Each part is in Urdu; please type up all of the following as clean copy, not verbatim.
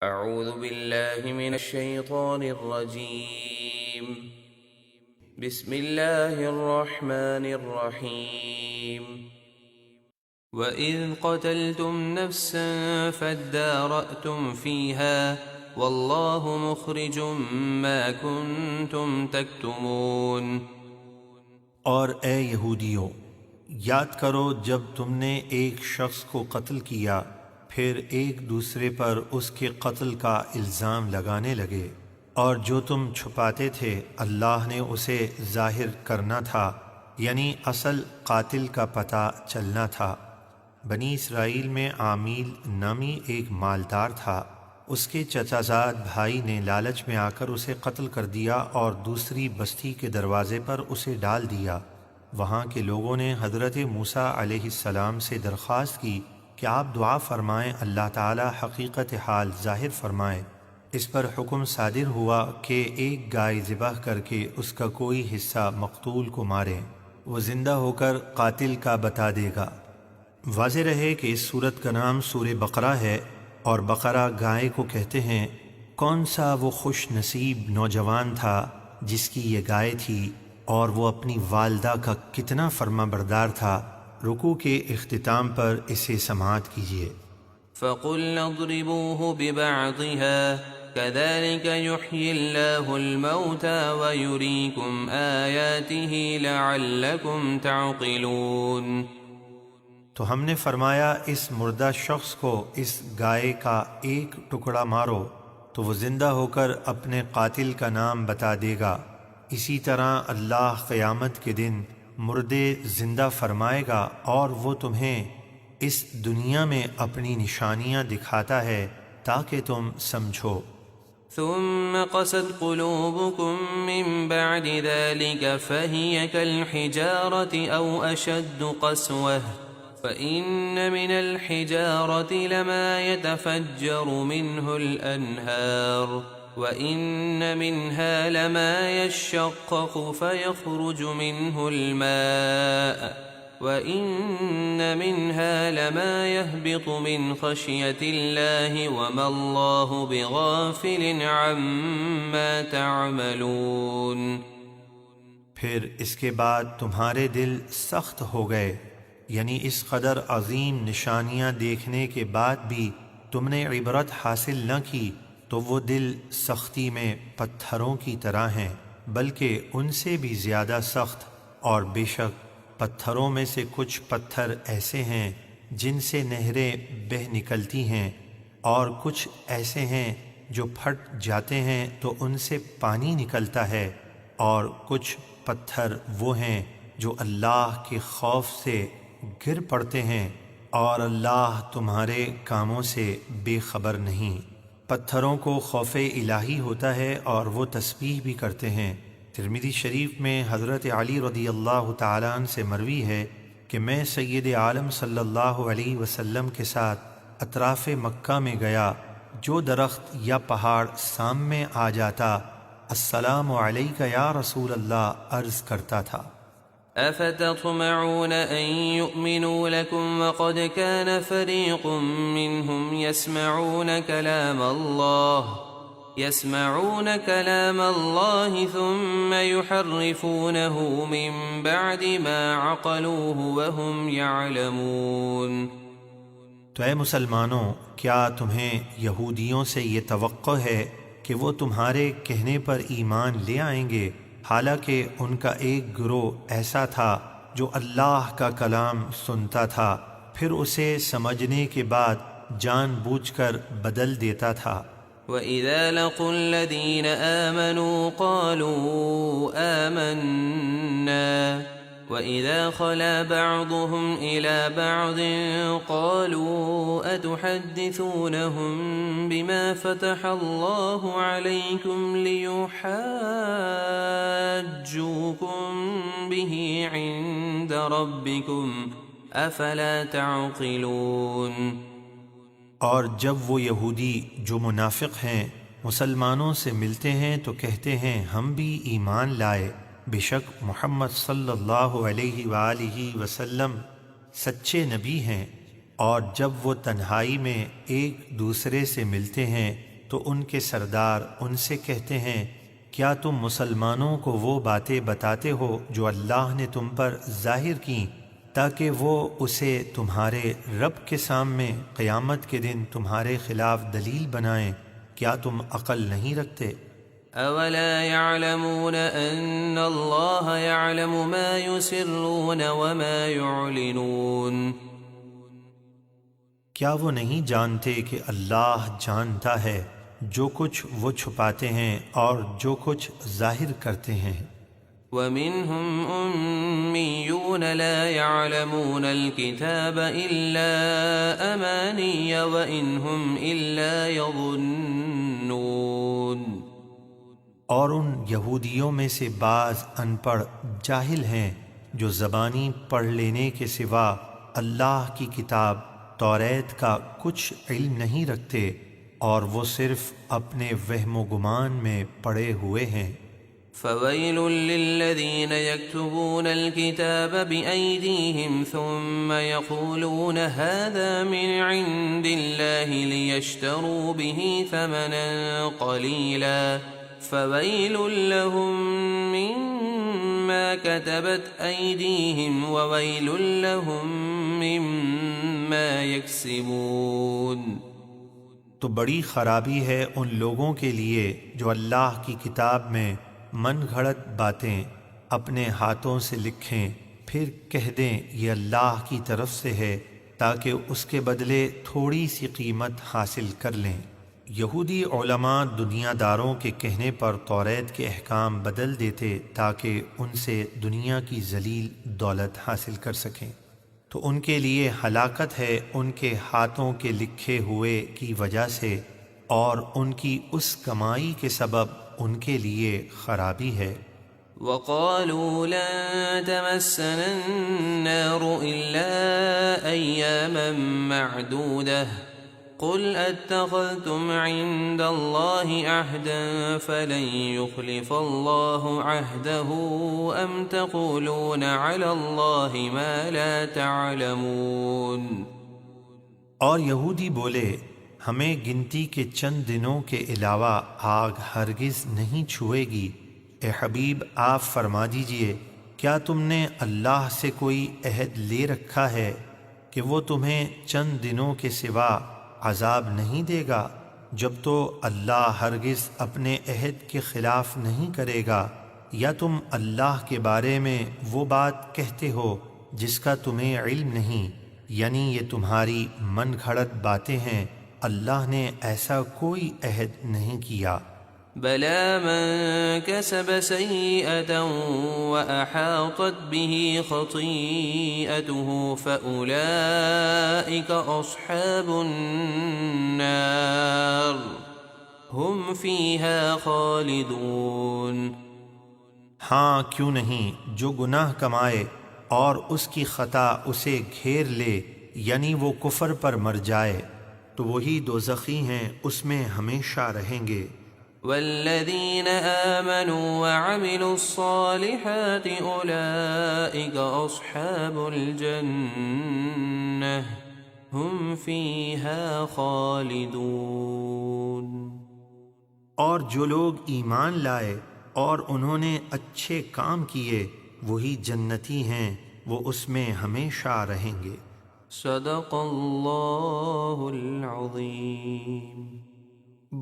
اعوذ باللہ من الشیطان الرجیم بسم اللہ الرحمن الرحیم وَإِذْ قَتَلْتُمْ نَفْسًا فَادَّارَأْتُمْ فِيهَا وَاللَّهُ مُخْرِجٌ مَا كُنْتُمْ تَكْتُمُونَ۔ اور اے یہودیوں، یاد کرو جب تم نے ایک شخص کو قتل کیا، پھر ایک دوسرے پر اس کے قتل کا الزام لگانے لگے، اور جو تم چھپاتے تھے اللہ نے اسے ظاہر کرنا تھا، یعنی اصل قاتل کا پتہ چلنا تھا۔ بنی اسرائیل میں عامیل نامی ایک مالدار تھا، اس کے چچا زاد بھائی نے لالچ میں آ کر اسے قتل کر دیا اور دوسری بستی کے دروازے پر اسے ڈال دیا۔ وہاں کے لوگوں نے حضرت موسیٰ علیہ السلام سے درخواست کی کہ آپ دعا فرمائیں، اللہ تعالی حقیقت حال ظاہر فرمائے۔ اس پر حکم صادر ہوا کہ ایک گائے ذبح کر کے اس کا کوئی حصہ مقتول کو ماریں، وہ زندہ ہو کر قاتل کا بتا دے گا۔ واضح رہے کہ اس سورت کا نام سورہ بقرہ ہے، اور بقرہ گائے کو کہتے ہیں۔ کون سا وہ خوش نصیب نوجوان تھا جس کی یہ گائے تھی، اور وہ اپنی والدہ کا کتنا فرما بردار تھا۔ رکوع کے اختتام پر اسے سماعت کیجیے۔ فَقُلْنَا اضْرِبُوهُ بِبَعْضِهَا كَذَلِكَ يُحْيِي اللَّهُ الْمَوْتَى وَيُرِيكُمْ آيَاتِهِ لَعَلَّكُمْ تَعْقِلُونَ۔ تو ہم نے فرمایا اس مردہ شخص کو اس گائے کا ایک ٹکڑا مارو تو وہ زندہ ہو کر اپنے قاتل کا نام بتا دے گا۔ اسی طرح اللہ قیامت کے دن مردے زندہ فرمائے گا، اور وہ تمہیں اس دنیا میں اپنی نشانیاں دکھاتا ہے تاکہ تم سمجھو۔ ثم قست قلوبكم من بعد ذلك فهي كالحجارة أو أشد قسوة فإن من الحجارة لما يتفجر منه الأنهار وإن منها لما يشقق فيخرج منه الماء وإن منها لما يهبط من خشية الله وما الله بغافل عما تعملون۔ پھر اس کے بعد تمہارے دل سخت ہو گئے، یعنی اس قدر عظیم نشانیاں دیکھنے کے بعد بھی تم نے عبرت حاصل نہ کی، تو وہ دل سختی میں پتھروں کی طرح ہیں، بلکہ ان سے بھی زیادہ سخت۔ اور بے شک پتھروں میں سے کچھ پتھر ایسے ہیں جن سے نہریں بہہ نکلتی ہیں، اور کچھ ایسے ہیں جو پھٹ جاتے ہیں تو ان سے پانی نکلتا ہے، اور کچھ پتھر وہ ہیں جو اللہ کے خوف سے گر پڑتے ہیں، اور اللہ تمہارے کاموں سے بے خبر نہیں۔ پتھروں کو خوف الہی ہوتا ہے اور وہ تسبیح بھی کرتے ہیں۔ ترمذی شریف میں حضرت علی رضی اللہ تعالیٰ عنہ سے مروی ہے کہ میں سید عالم صلی اللہ علیہ وسلم کے ساتھ اطراف مکہ میں گیا، جو درخت یا پہاڑ سامنے آ جاتا السلام علیک یا رسول اللہ عرض کرتا تھا۔ أفتطمعون أن يؤمنوا لكم وقد كان فريق منهم يسمعون كلام الله ثم يحرفونه من بعد ما عقلوه وهم يعلمون۔ تو اے مسلمانوں، کیا تمہیں یہودیوں سے یہ توقع ہے کہ وہ تمہارے کہنے پر ایمان لے آئیں گے، حالانکہ ان کا ایک گروہ ایسا تھا جو اللہ کا کلام سنتا تھا، پھر اسے سمجھنے کے بعد جان بوجھ کر بدل دیتا تھا۔ وَإِذَا لَقُوا الَّذِينَ آمَنُوا قَالُوا آمَنَّا وَإِذَا خَلَا بَعْضُهُمْ إِلَى بَعْضٍ قَالُوا أَتُحَدِّثُونَهُم بِمَا فَتَحَ اللَّهُ عَلَيْكُمْ لِيُحَاجُّوكُم بِهِ عِندَ رَبِّكُمْ أَفَلَا تَعْقِلُونَ۔ اور جب وہ یہودی جو منافق ہیں مسلمانوں سے ملتے ہیں تو کہتے ہیں ہم بھی ایمان لائے، بے شک محمد صلی اللہ علیہ وآلہ وسلم سچے نبی ہیں، اور جب وہ تنہائی میں ایک دوسرے سے ملتے ہیں تو ان کے سردار ان سے کہتے ہیں کیا تم مسلمانوں کو وہ باتیں بتاتے ہو جو اللہ نے تم پر ظاہر کیں تاکہ وہ اسے تمہارے رب کے سامنے قیامت کے دن تمہارے خلاف دلیل بنائیں؟ کیا تم عقل نہیں رکھتے؟ أولا يعلمون أن الله يعلم ما يسرون وما يعلنون کیا وہ نہیں جانتے کہ اللہ جانتا ہے جو کچھ وہ چھپاتے ہیں اور جو کچھ ظاہر کرتے ہیں؟ ومنهم أميون لا يعلمون الكتاب إلا أماني وإن هم إلا يظنون اور ان یہودیوں میں سے بعض ان پڑھ جاہل ہیں جو زبانی پڑھ لینے کے سوا اللہ کی کتاب توریت کا کچھ علم نہیں رکھتے، اور وہ صرف اپنے وہم و گمان میں پڑے ہوئے ہیں۔ فويل للذين يكتبون الكتاب بأيديهم ثم يقولون هذا من عند الله ليشتروا به ثمنا قليلا فويل لهم مما كتبت أيديهم وويل لهم مما يكسبون۔ تو بڑی خرابی ہے ان لوگوں کے لیے جو اللہ کی کتاب میں من گھڑت باتیں اپنے ہاتھوں سے لکھیں، پھر کہہ دیں یہ اللہ کی طرف سے ہے تاکہ اس کے بدلے تھوڑی سی قیمت حاصل کر لیں۔ یہودی علماء دنیا داروں کے کہنے پر توریت کے احکام بدل دیتے تاکہ ان سے دنیا کی ذلیل دولت حاصل کر سکیں، تو ان کے لیے ہلاکت ہے ان کے ہاتھوں کے لکھے ہوئے کی وجہ سے، اور ان کی اس کمائی کے سبب ان کے لیے خرابی ہے۔ وقالوا لن تمسنا النار إلا أياما معدودة قل اتخذتم عند الله عهدا فلن يخلف الله عهده أم تقولون على الله ما لا تعلمون۔ اور یہودی بولے ہمیں گنتی کے چند دنوں کے علاوہ آگ ہرگز نہیں چھوئے گی۔ اے حبیب آپ فرما دیجئے کیا تم نے اللہ سے کوئی عہد لے رکھا ہے کہ وہ تمہیں چند دنوں کے سوا عذاب نہیں دے گا، جب تو اللہ ہرگز اپنے عہد کے خلاف نہیں کرے گا؟ یا تم اللہ کے بارے میں وہ بات کہتے ہو جس کا تمہیں علم نہیں، یعنی یہ تمہاری من گھڑت باتیں ہیں، اللہ نے ایسا کوئی عہد نہیں کیا۔ بلى من كسب سيئة وأحاطت به خطيئته فأولئك أصحاب النار هم فيها خالدون۔ ہاں کیوں نہیں، جو گناہ کمائے اور اس کی خطا اسے گھیر لے، یعنی وہ کفر پر مر جائے، تو وہی دوزخی ہیں، اس میں ہمیشہ رہیں گے۔ والذين آمنوا وعملوا الصالحات أولئك أصحاب الجنة هم فيها خالدون۔ اور جو لوگ ایمان لائے اور انہوں نے اچھے کام کیے وہی جنتی ہیں، وہ اس میں ہمیشہ رہیں گے۔ صدق اللہ العظیم۔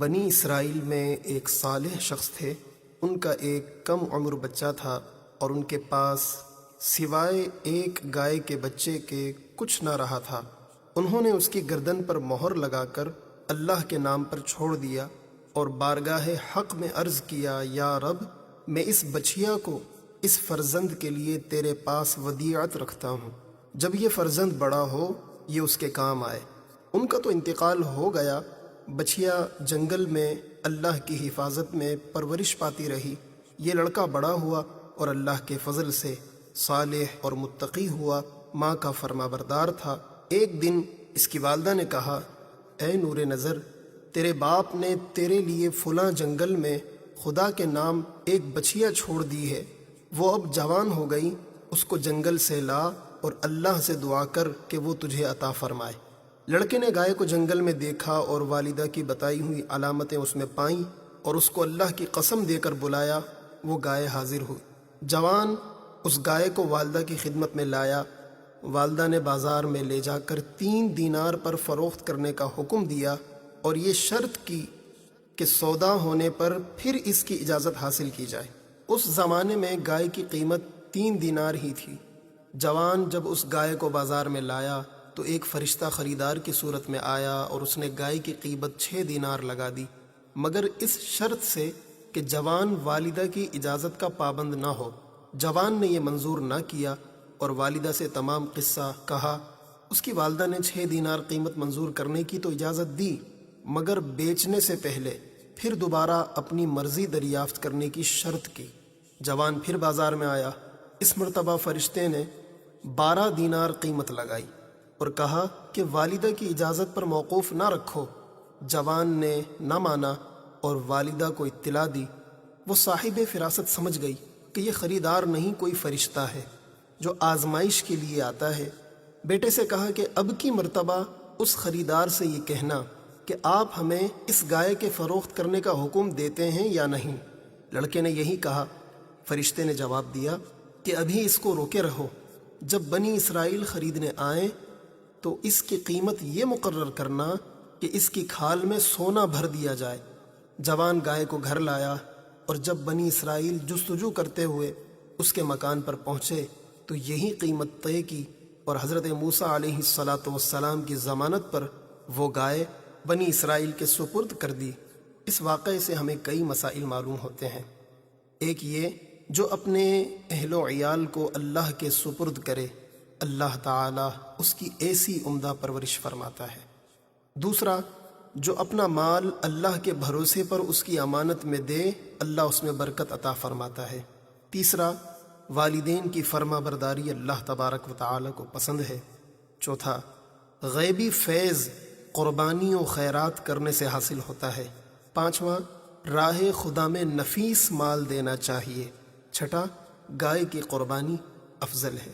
بنی اسرائیل میں ایک صالح شخص تھے، ان کا ایک کم عمر بچہ تھا اور ان کے پاس سوائے ایک گائے کے بچے کے کچھ نہ رہا تھا۔ انہوں نے اس کی گردن پر مہر لگا کر اللہ کے نام پر چھوڑ دیا اور بارگاہ حق میں عرض کیا، یا رب، میں اس بچیا کو اس فرزند کے لیے تیرے پاس ودیعت رکھتا ہوں، جب یہ فرزند بڑا ہو یہ اس کے کام آئے۔ ان کا تو انتقال ہو گیا، بچیا جنگل میں اللہ کی حفاظت میں پرورش پاتی رہی۔ یہ لڑکا بڑا ہوا اور اللہ کے فضل سے صالح اور متقی ہوا، ماں کا فرما بردار تھا۔ ایک دن اس کی والدہ نے کہا، اے نور نظر، تیرے باپ نے تیرے لیے فلاں جنگل میں خدا کے نام ایک بچیا چھوڑ دی ہے، وہ اب جوان ہو گئی، اس کو جنگل سے لا اور اللہ سے دعا کر کہ وہ تجھے عطا فرمائے۔ لڑکے نے گائے کو جنگل میں دیکھا اور والدہ کی بتائی ہوئی علامتیں اس میں پائیں اور اس کو اللہ کی قسم دے کر بلایا۔ وہ گائے حاضر ہوئی۔ جوان اس گائے کو والدہ کی خدمت میں لایا۔ والدہ نے بازار میں لے جا کر 3 دینار پر فروخت کرنے کا حکم دیا اور یہ شرط کی کہ سودا ہونے پر پھر اس کی اجازت حاصل کی جائے۔ اس زمانے میں گائے کی قیمت 3 دینار ہی تھی۔ جوان جب اس گائے کو بازار میں لایا تو ایک فرشتہ خریدار کی صورت میں آیا اور اس نے گائے کی قیمت 6 دینار لگا دی، مگر اس شرط سے کہ جوان والدہ کی اجازت کا پابند نہ ہو۔ جوان نے یہ منظور نہ کیا اور والدہ سے تمام قصہ کہا۔ اس کی والدہ نے 6 دینار قیمت منظور کرنے کی تو اجازت دی، مگر بیچنے سے پہلے پھر دوبارہ اپنی مرضی دریافت کرنے کی شرط کی۔ جوان پھر بازار میں آیا۔ اس مرتبہ فرشتے نے 12 دینار قیمت لگائی اور کہا کہ والدہ کی اجازت پر موقوف نہ رکھو۔ جوان نے نہ مانا اور والدہ کو اطلاع دی۔ وہ صاحب فراست سمجھ گئی کہ یہ خریدار نہیں کوئی فرشتہ ہے جو آزمائش کے لیے آتا ہے۔ بیٹے سے کہا کہ اب کی مرتبہ اس خریدار سے یہ کہنا کہ آپ ہمیں اس گائے کے فروخت کرنے کا حکم دیتے ہیں یا نہیں۔ لڑکے نے یہی کہا۔ فرشتے نے جواب دیا کہ ابھی اس کو روکے رہو، جب بنی اسرائیل خریدنے آئیں تو اس کی قیمت یہ مقرر کرنا کہ اس کی کھال میں سونا بھر دیا جائے۔ جوان گائے کو گھر لایا اور جب بنی اسرائیل جستجو کرتے ہوئے اس کے مکان پر پہنچے تو یہی قیمت طے کی اور حضرت موسیٰ علیہ السلام کی ضمانت پر وہ گائے بنی اسرائیل کے سپرد کر دی۔ اس واقعے سے ہمیں کئی مسائل معلوم ہوتے ہیں۔ ایک یہ جو اپنے اہل و عیال کو اللہ کے سپرد کرے، اللہ تعالیٰ اس کی ایسی عمدہ پرورش فرماتا ہے۔ دوسرا، جو اپنا مال اللہ کے بھروسے پر اس کی امانت میں دے، اللہ اس میں برکت عطا فرماتا ہے۔ تیسرا، والدین کی فرما برداری اللہ تبارک و تعالیٰ کو پسند ہے۔ چوتھا، غیبی فیض قربانی و خیرات کرنے سے حاصل ہوتا ہے۔ پانچواں، راہ خدا میں نفیس مال دینا چاہیے۔ چھٹا، گائے کی قربانی افضل ہے۔